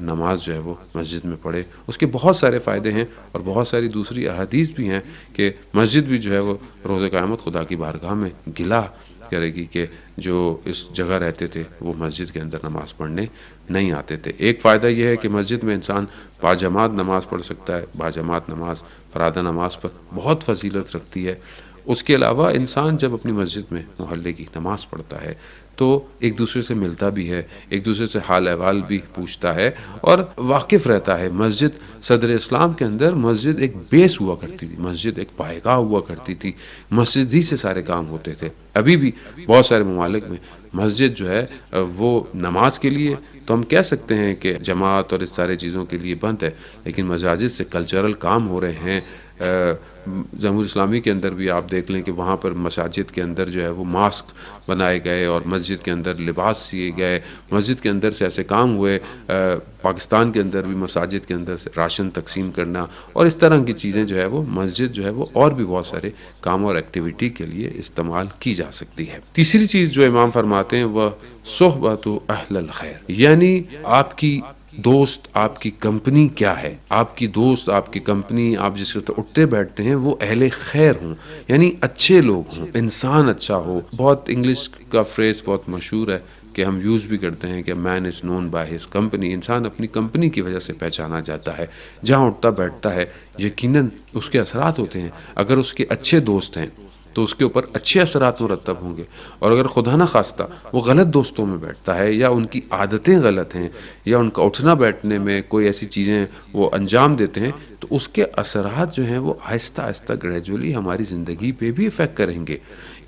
نماز جو ہے وہ مسجد میں پڑھے۔ اس کے بہت سارے فائدے ہیں اور بہت ساری دوسری احادیث بھی ہیں کہ مسجد بھی جو ہے وہ روز قیامت خدا کی بارگاہ میں گلا کرے گی کہ جو اس جگہ رہتے تھے وہ مسجد کے اندر نماز پڑھنے نہیں آتے تھے۔ ایک فائدہ یہ ہے کہ مسجد میں انسان باجماعت نماز پڑھ سکتا ہے۔ باجماعت نماز فرادہ نماز پر بہت فضیلت رکھتی ہے۔ اس کے علاوہ انسان جب اپنی مسجد میں محلے کی نماز پڑھتا ہے تو ایک دوسرے سے ملتا بھی ہے، ایک دوسرے سے حال احوال بھی پوچھتا ہے اور واقف رہتا ہے۔ مسجد صدر اسلام کے اندر مسجد ایک بیس ہوا کرتی تھی، مسجد ایک پائیگاہ ہوا کرتی تھی، مسجد ہی سے سارے کام ہوتے تھے۔ ابھی بھی بہت سارے ممالک میں مسجد جو ہے وہ نماز کے لیے تو ہم کہہ سکتے ہیں کہ جماعت اور اس سارے چیزوں کے لیے بند ہے، لیکن مساجد سے کلچرل کام ہو رہے ہیں۔ جمہوریہ اسلامی کے اندر بھی آپ دیکھ لیں کہ وہاں پر مساجد کے اندر جو ہے وہ ماسک بنائے گئے اور مسجد کے اندر لباس سیے گئے، مسجد کے اندر سے ایسے کام ہوئے۔ پاکستان کے اندر بھی مساجد کے اندر سے راشن تقسیم کرنا اور اس طرح کی چیزیں جو ہے وہ مسجد جو ہے وہ اور بھی بہت سارے کام اور ایکٹیویٹی کے لیے استعمال کی جا سکتی ہے۔ تیسری چیز جو امام فرماتے ہیں وہ صحبت اہل الخیر، یعنی آپ کی دوست، آپ کی کمپنی کیا ہے، آپ کی دوست، آپ کی کمپنی، آپ جس وقت اٹھتے بیٹھتے ہیں وہ اہل خیر ہوں، یعنی اچھے لوگ ہوں، انسان اچھا ہو۔ بہت انگلش کا فریز بہت مشہور ہے کہ ہم یوز بھی کرتے ہیں کہ مین از نون بائی ہز کمپنی، انسان اپنی کمپنی کی وجہ سے پہچانا جاتا ہے۔ جہاں اٹھتا بیٹھتا ہے یقیناً اس کے اثرات ہوتے ہیں۔ اگر اس کے اچھے دوست ہیں تو اس کے اوپر اچھے اثرات مرتب ہوں گے، اور اگر خدا نہ خواستہ وہ غلط دوستوں میں بیٹھتا ہے یا ان کی عادتیں غلط ہیں یا ان کا اٹھنا بیٹھنے میں کوئی ایسی چیزیں وہ انجام دیتے ہیں تو اس کے اثرات جو ہیں وہ آہستہ آہستہ گریجولی ہماری زندگی پہ بھی افیکٹ کریں گے۔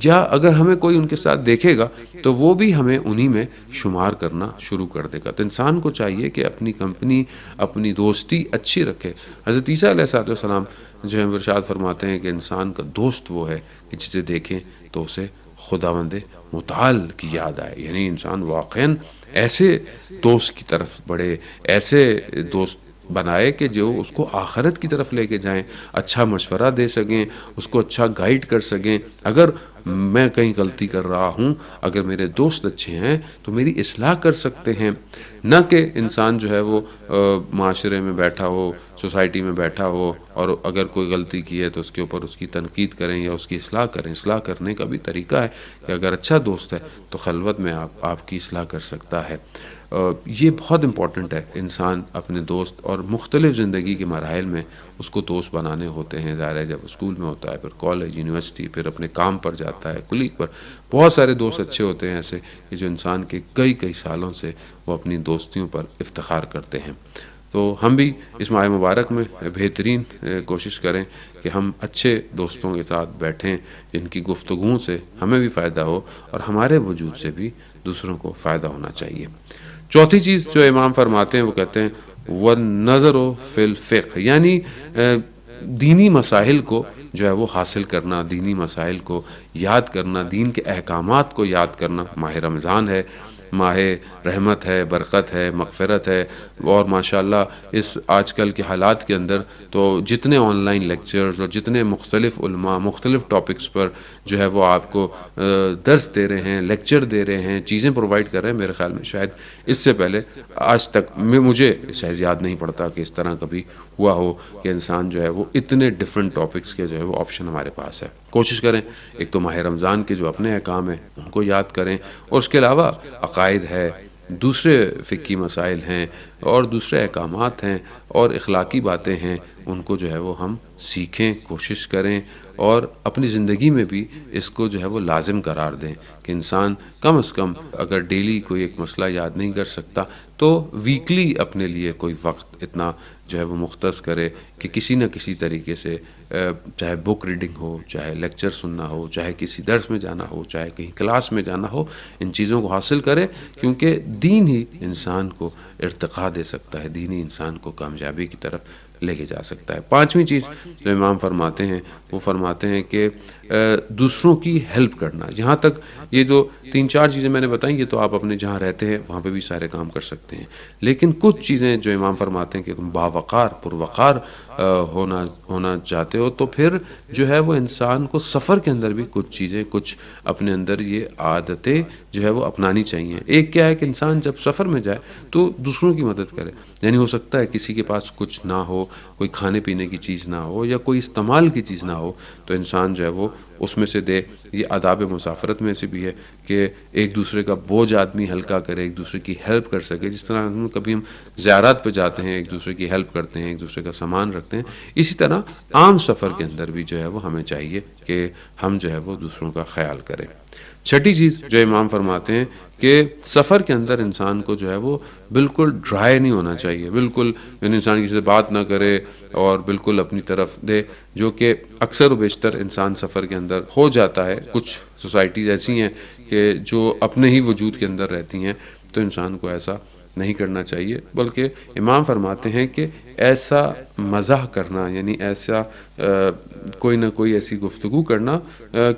یا اگر ہمیں کوئی ان کے ساتھ دیکھے گا تو وہ بھی ہمیں انہی میں شمار کرنا شروع کر دے گا۔ تو انسان کو چاہیے کہ اپنی کمپنی، اپنی دوستی اچھی رکھے۔ حضرت عیسیٰ علیہ السلام جو ہے ارشاد فرماتے ہیں کہ انسان کا دوست وہ ہے کہ جسے دیکھیں تو اسے خداوند متعال کی یاد آئے، یعنی انسان واقعاً ایسے دوست کی طرف بڑھے، ایسے دوست بنائے کہ جو اس کو آخرت کی طرف لے کے جائیں، اچھا مشورہ دے سکیں، اس کو اچھا گائیڈ کر سکیں۔ اگر میں کہیں غلطی کر رہا ہوں، اگر میرے دوست اچھے ہیں تو میری اصلاح کر سکتے ہیں، نہ کہ انسان جو ہے وہ معاشرے میں بیٹھا ہو، سوسائٹی میں بیٹھا ہو اور اگر کوئی غلطی کی ہے تو اس کے اوپر اس کی تنقید کریں یا اس کی اصلاح کریں۔ اصلاح کرنے کا بھی طریقہ ہے کہ اگر اچھا دوست ہے تو خلوت میں آپ کی اصلاح کر سکتا ہے۔ یہ بہت امپورٹنٹ ہے، انسان اپنے دوست اور مختلف زندگی کے مراحل میں اس کو دوست بنانے ہوتے ہیں۔ ظاہر ہے جب اسکول میں ہوتا ہے، پھر کالج، یونیورسٹی، پھر اپنے کام پر جاتا ہے، کلیگ پر، بہت سارے دوست اچھے ہوتے ہیں ایسے کہ جو انسان کے کئی سالوں سے وہ اپنی دوستیوں پر افتخار کرتے ہیں۔ تو ہم بھی اس ماہ مبارک میں بہترین کوشش کریں کہ ہم اچھے دوستوں کے ساتھ بیٹھیں جن کی گفتگو سے ہمیں بھی فائدہ ہو اور ہمارے وجود سے بھی دوسروں کو فائدہ ہونا چاہیے۔ چوتھی چیز جو امام فرماتے ہیں وہ کہتے ہیں وَالنَّظَرُ فِي الْفِقْهِ، یعنی دینی مسائل کو جو ہے وہ حاصل کرنا، دینی مسائل کو یاد کرنا، دین کے احکامات کو یاد کرنا۔ ماہ رمضان ہے، ماہ رحمت ہے، برکت ہے، مغفرت ہے، اور ماشاءاللہ اس آج کل کے حالات کے اندر تو جتنے آن لائن لیکچرز اور جتنے مختلف علماء مختلف ٹاپکس پر جو ہے وہ آپ کو درس دے رہے ہیں، لیکچر دے رہے ہیں، چیزیں پرووائڈ کر رہے ہیں، میرے خیال میں شاید اس سے پہلے آج تک مجھے شاید یاد نہیں پڑتا کہ اس طرح کبھی ہوا ہو کہ انسان جو ہے وہ اتنے ڈفرینٹ ٹاپکس کے جو ہے وہ آپشن ہمارے پاس ہے۔ کوشش کریں ایک تو ماہ رمضان کے جو اپنے احکام ہیں ان کو یاد کریں، اور اس کے علاوہ عقائد ہے، دوسرے فقہی مسائل ہیں اور دوسرے احکامات ہیں اور اخلاقی باتیں ہیں، ان کو جو ہے وہ ہم سیکھیں، کوشش کریں اور اپنی زندگی میں بھی اس کو جو ہے وہ لازم قرار دیں کہ انسان کم از کم اگر ڈیلی کوئی ایک مسئلہ یاد نہیں کر سکتا تو ویکلی اپنے لیے کوئی وقت اتنا جو ہے وہ مختص کرے کہ کسی نہ کسی طریقے سے چاہے بک ریڈنگ ہو، چاہے لیکچر سننا ہو، چاہے کسی درس میں جانا ہو، چاہے کہیں کلاس میں جانا ہو، ان چیزوں کو حاصل کرے، کیونکہ دین ہی انسان کو ارتقاء دے سکتا ہے، دین ہی انسان کو کامیابی کی طرف لے کے جا سکتا ہے۔ پانچویں چیز جو امام فرماتے ہیں وہ فرماتے ہیں کہ دوسروں کی ہیلپ کرنا. یہاں تک یہ جو 3-4 چیزیں میں نے بتائیں یہ تو آپ اپنے جہاں رہتے ہیں وہاں پہ بھی سارے کام کر سکتے ہیں، لیکن کچھ چیزیں جو امام فرماتے ہیں کہ تم باوقار پروقار ہونا چاہتے ہو تو پھر جو ہے وہ انسان کو سفر کے اندر بھی کچھ چیزیں کچھ اپنے اندر یہ عادتیں جو ہے وہ اپنانی چاہیے. ایک کیا ہے کہ انسان جب سفر میں جائے تو دوسروں کی مدد کرے. یعنی ہو سکتا ہے کسی کے پاس کچھ نہ ہو، کوئی کھانے پینے کی چیز نہ ہو یا کوئی استعمال کی چیز نہ ہو تو انسان جو ہے وہ اس میں سے دے. یہ آداب مسافرت میں سے بھی ہے کہ ایک دوسرے کا بوجھ آدمی ہلکا کرے، ایک دوسرے کی ہیلپ کر سکے. جس طرح کبھی ہم زیارات پہ جاتے ہیں ایک دوسرے کی ہیلپ کرتے ہیں، ایک دوسرے کا سامان رکھتے ہیں، اسی طرح عام سفر کے اندر بھی جو ہے وہ ہمیں چاہیے کہ ہم جو ہے وہ دوسروں کا خیال کریں. چھٹی چیز جو امام فرماتے ہیں کہ سفر کے اندر انسان کو جو ہے وہ بالکل ڈرائی نہیں ہونا چاہیے، بالکل یعنی انسان کسی سے بات نہ کرے اور بالکل اپنی طرف دے، جو کہ اکثر و بیشتر انسان سفر کے اندر ہو جاتا ہے. کچھ سوسائٹیز ایسی ہیں کہ جو اپنے ہی وجود کے اندر رہتی ہیں تو انسان کو ایسا نہیں کرنا چاہیے، بلکہ امام فرماتے ہیں کہ ایسا مزاح کرنا یعنی ایسا کوئی نہ کوئی ایسی گفتگو کرنا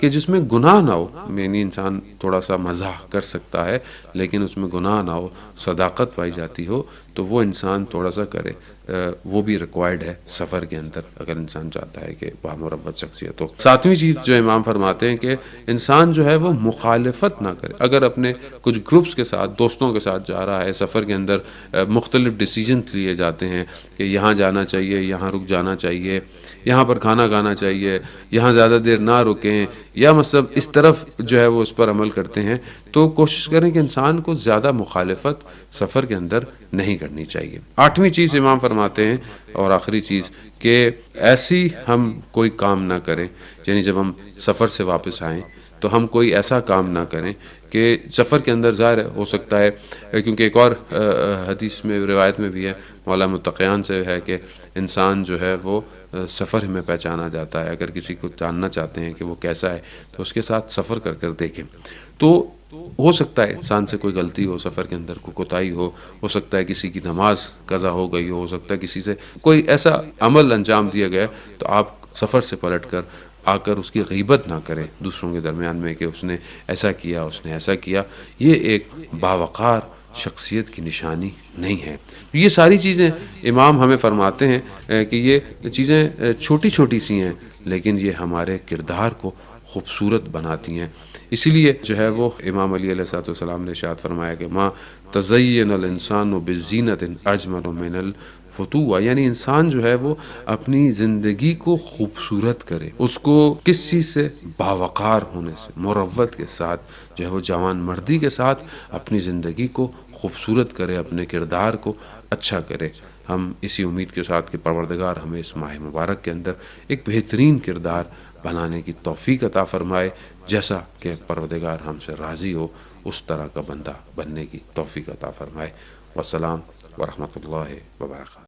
کہ جس میں گناہ نہ ہو. یعنی انسان تھوڑا سا مزاح کر سکتا ہے لیکن اس میں گناہ نہ ہو، صداقت پائی جاتی ہو تو وہ انسان تھوڑا سا کرے. وہ بھی ریکوائرڈ ہے سفر کے اندر اگر انسان چاہتا ہے کہ بامربت شخصیت ہو. ساتویں چیز جو امام فرماتے ہیں کہ انسان جو ہے وہ مخالفت نہ کرے. اگر اپنے کچھ گروپس کے ساتھ دوستوں کے ساتھ جا رہا ہے، سفر کے اندر مختلف ڈیسیجنز لیے جاتے ہیں کہ یہاں جانا چاہیے، یہاں رک جانا چاہیے، یہاں پر کھانا کھانا چاہیے، یہاں زیادہ دیر نہ رکیں، یا مطلب اس طرف جو ہے وہ اس پر عمل کرتے ہیں تو کوشش کریں کہ انسان کو زیادہ مخالفت سفر کے اندر نہیں کرنی چاہیے. آٹھویں چیز امام فرماتے ہیں اور آخری چیز کہ ایسی ہم کوئی کام نہ کریں، یعنی جب ہم سفر سے واپس آئیں تو ہم کوئی ایسا کام نہ کریں کہ سفر کے اندر ظاہر ہو سکتا ہے کیونکہ ایک اور حدیث میں روایت میں بھی ہے مولا متقیان سے ہے کہ انسان جو ہے وہ سفر میں پہچانا جاتا ہے. اگر کسی کو جاننا چاہتے ہیں کہ وہ کیسا ہے تو اس کے ساتھ سفر کر کر دیکھیں. تو ہو سکتا ہے انسان سے کوئی غلطی ہو، سفر کے اندر کوئی کوتاہی ہو سکتا ہے کسی کی نماز قضا ہو گئی ہو سکتا ہے کسی سے کوئی ایسا عمل انجام دیا گیا تو آپ سفر سے پلٹ کر آ کر اس کی غیبت نہ کریں دوسروں کے درمیان میں کہ اس نے ایسا کیا، اس نے ایسا کیا. یہ ایک باوقار شخصیت کی نشانی نہیں ہے. یہ ساری چیزیں امام ہمیں فرماتے ہیں کہ یہ چیزیں چھوٹی چھوٹی سی ہیں لیکن یہ ہمارے کردار کو خوبصورت بناتی ہیں. اسی لیے جو ہے وہ امام علی علیہ الصلوۃ والسلام نے ارشاد فرمایا کہ ما تزین الانسان بزینۃ اجمل من الفتوۃ، یعنی انسان جو ہے وہ اپنی زندگی کو خوبصورت کرے، اس کو کس چیز سے؟ باوقار ہونے سے، مروت کے ساتھ جو ہے وہ جوان مردی کے ساتھ اپنی زندگی کو خوبصورت کرے، اپنے کردار کو اچھا کرے. ہم اسی امید کے ساتھ کہ پروردگار ہمیں اس ماہ مبارک کے اندر ایک بہترین کردار بنانے کی توفیق عطا فرمائے، جیسا کہ پروردگار ہم سے راضی ہو اس طرح کا بندہ بننے کی توفیق عطا فرمائے. والسلام ورحمۃ اللہ وبرکاتہ.